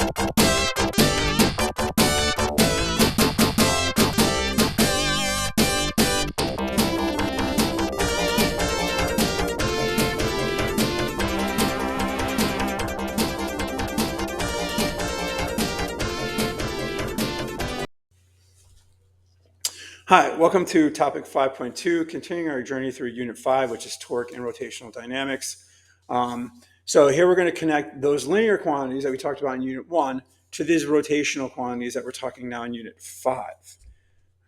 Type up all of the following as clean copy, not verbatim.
Hi, welcome to topic 5.2, continuing our journey through unit 5, which is torque and rotational dynamics. So here we're going to connect those linear quantities that we talked about in unit 1 to these rotational quantities that we're talking now in unit 5.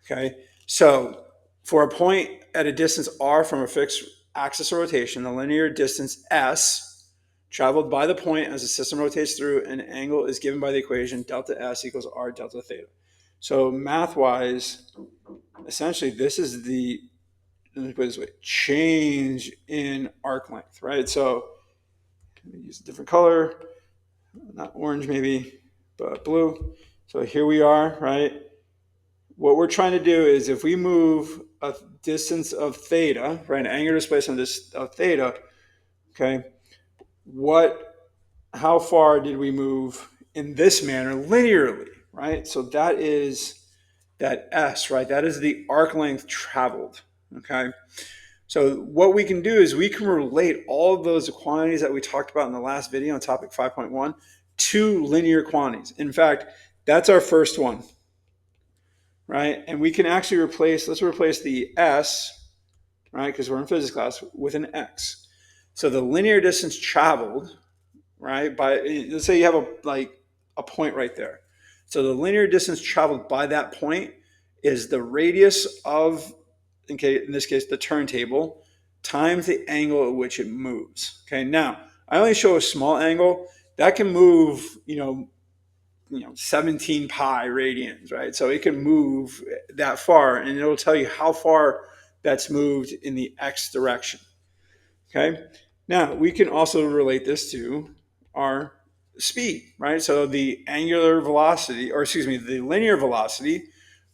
Okay, so for a point at a distance r from a fixed axis of rotation, the linear distance s traveled by the point as the system rotates through an angle is given by the equation delta s equals r delta theta. So math-wise, essentially this is the, let me put it this way, change in arc length, right? So use a different color, not orange maybe, but blue. So here we are, right? What we're trying to do is if we move a distance of theta, right, an angular displacement of theta, okay, how far did we move in this manner linearly, right? So that is that S, right? That is the arc length traveled, okay? So what we can do is we can relate all of those quantities that we talked about in the last video on topic 5.1 to linear quantities. In fact, that's our first one, right? And we can actually let's replace the S, right, because we're in physics class, with an X. So the linear distance traveled, right, let's say you have a point right there. So the linear distance traveled by that point is the radius of, in this case, the turntable, times the angle at which it moves. Okay, now I only show a small angle that can move, 17 pi radians, right? So it can move that far, and it'll tell you how far that's moved in the x direction. Okay, now we can also relate this to our speed, right? So the angular velocity, or excuse me, the linear velocity,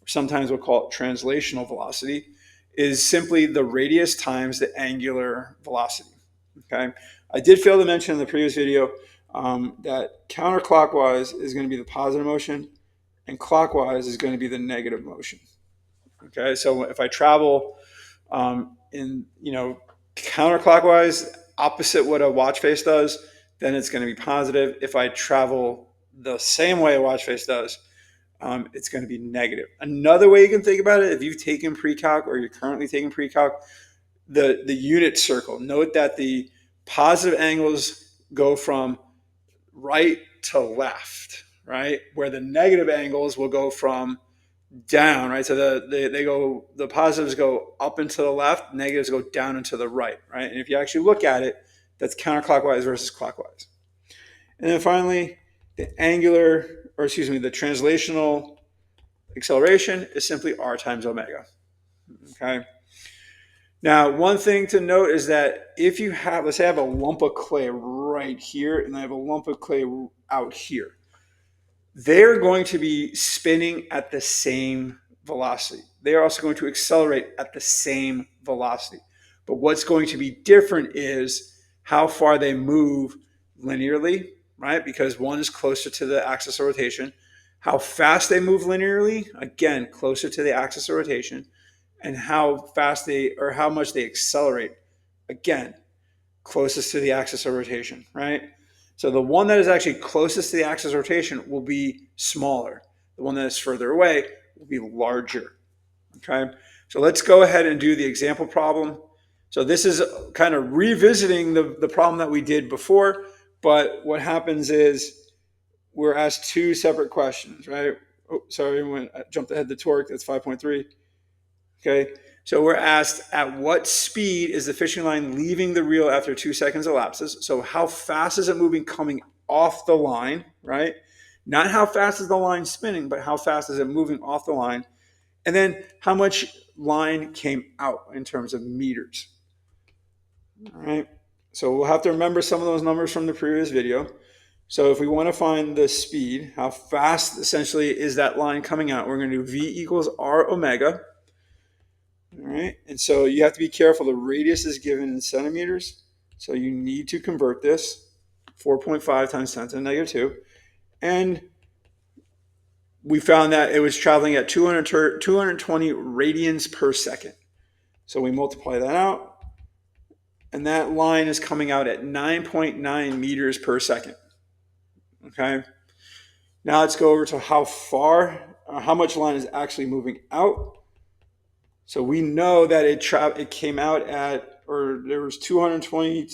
sometimes we'll call it translational velocity, is simply the radius times the angular velocity. Okay, I did fail to mention in the previous video that counterclockwise is going to be the positive motion and clockwise is going to be the negative motion. Okay, so if I travel in, counterclockwise, opposite what a watch face does, then it's going to be positive. If I travel the same way a watch face does, it's going to be negative. Another way you can think about it, if you've taken pre-calc or you're currently taking pre-calc, the unit circle, note that the positive angles go from right to left, right? Where the negative angles will go from down, right? So the positives go up and to the left, negatives go down and to the right, right? And if you actually look at it, that's counterclockwise versus clockwise. And then finally, the translational acceleration is simply r times omega. Okay. Now, one thing to note is that if you have, let's say I have a lump of clay right here and I have a lump of clay out here, they're going to be spinning at the same velocity. They are also going to accelerate at the same velocity. But what's going to be different is how far they move linearly, right? Because one is closer to the axis of rotation. How fast they move linearly, again, closer to the axis of rotation. And how much they accelerate, again, closest to the axis of rotation, right? So the one that is actually closest to the axis of rotation will be smaller. The one that is further away will be larger, okay? So let's go ahead and do the example problem. So this is kind of revisiting the problem that we did before, but what happens is we're asked two separate questions, right? Oh, sorry, I jumped ahead to torque, that's 5.3. Okay, so we're asked at what speed is the fishing line leaving the reel after 2 seconds elapses? So how fast is it moving coming off the line, right? Not how fast is the line spinning, but how fast is it moving off the line? And then how much line came out in terms of meters. All right, so we'll have to remember some of those numbers from the previous video. So if we want to find the speed, how fast essentially is that line coming out, we're going to do V equals R omega. All right, and so you have to be careful. The radius is given in centimeters, so you need to convert this 4.5 times 10 to the negative 2. And we found that it was traveling at 220 radians per second. So we multiply that out, and that line is coming out at 9.9 meters per second. Okay. Now let's go over to how much line is actually moving out. So we know that it came out at, or there was 220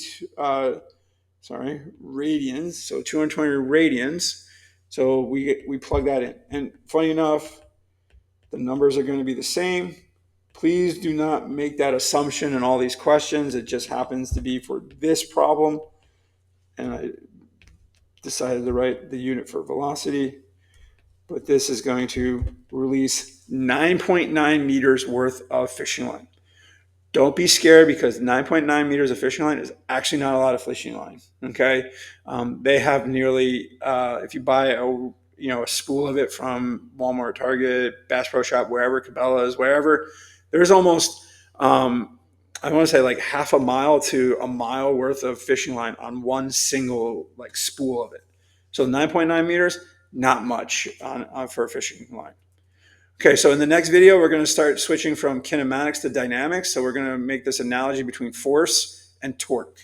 radians. So 220 radians. So we plug that in. And funny enough, the numbers are going to be the same. Please do not make that assumption in all these questions. It just happens to be for this problem. And I decided to write the unit for velocity. But this is going to release 9.9 meters worth of fishing line. Don't be scared, because 9.9 meters of fishing line is actually not a lot of fishing line. Okay, they have nearly, if you buy a spool of it from Walmart, Target, Bass Pro Shop, wherever, Cabela's, wherever, there's almost I want to say like half a mile to a mile worth of fishing line on one single like spool of it. So 9.9 meters, not much for a fishing line. Okay, so in the next video, we're going to start switching from kinematics to dynamics. So we're going to make this analogy between force and torque.